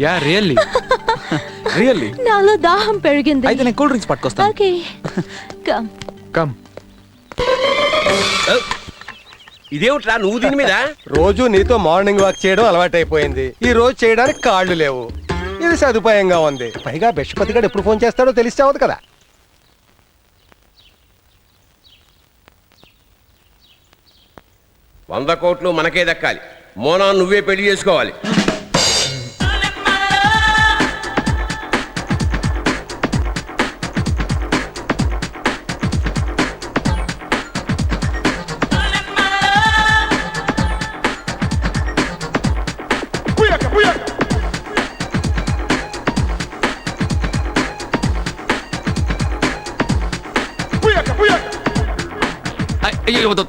Yeah really really నాలో దాహం పెరిగింది. అయితే నేను కూల్ డ్రింక్స్ పట్టుకొస్తాను. Okay come. కమ్. ఇదేమిట్రా నువ్వు దీని మీద? రోజు నీతో మార్నింగ్ వాక్ చేయడం అలవాటైపోయింది. ఈ రోజు చేయడానికి కాళ్ళు లేవు. ఇది సదుపాయంగా ఉంది. పైగా బెషపతి గారు ఎప్పుడు ఫోన్ చేస్తాడో తెలిసి చావదు కదా. $100 కోట్లు మనకే దక్కాలి. మోనా నువ్వే పెళ్లి చేసుకోవాలి. అయ్యో వద్దు.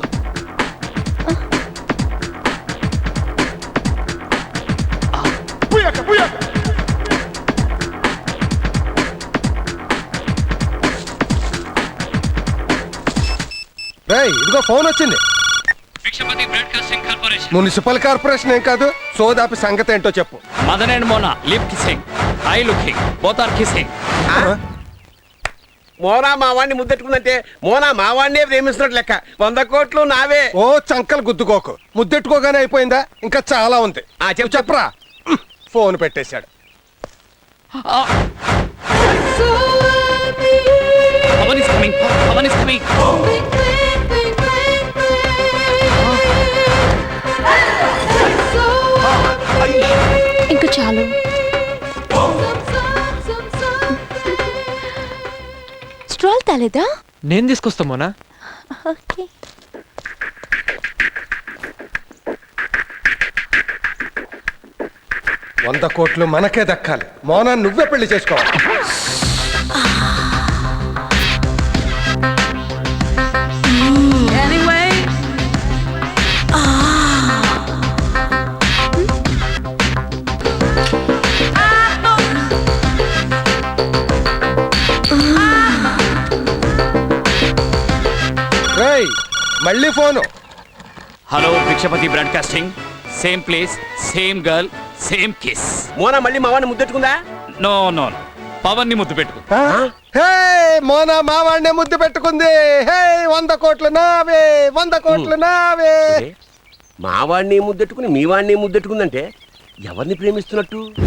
రేయ్ ఇదిగో ఫోన్ వచ్చింది. మున్సిపల్ కార్పొరేషన్ ఏం కాదు. సోదాపి సంగతి ఏంటో చెప్పు. Madan and Mona lip kissing, I looking, both are kissing. Mona మావాడిని ముద్దెట్టుకుందంటే మోనా మావాడినే ప్రేమిస్తున్నట్టు లెక్క. 100 కోట్లు నావే. ఓ చంకలు గుద్దుకోకు. ముద్దెట్టుకోగానే అయిపోయిందా? ఇంకా చాలా ఉంది. చెప్పరా. ఫోన్ పెట్టేశాడు. Pavan is coming, Pavan is coming. ఇంకా చాలు. స్ట్రాల్ తాలేదా? నేను తీసుకొస్తా మోనా. ఓకే. $100 కోట్లు మనకే దక్కాలి. మోనా నువ్వే పెళ్లి చేసుకోవాలి. రేయ్ మళ్ళీ phone. Hello Bhikshapathi broadcasting. Same place, same girl, same kiss. Mona మళ్ళీ మావాడిని ముద్దెట్టుకుందా? నో నో, పవన్ ని ముద్దు పెట్టుకో. హే మోనా మావాడినే ముద్దు పెట్టుకుంది. హే 100 కోట్లు నావే, 100 కోట్లు నావే. మావాడిని ముద్దెట్టుకుని మీ వాడిని ముద్దెట్టుకుందంటే ఎవరిని ప్రేమిస్తున్నట్టు?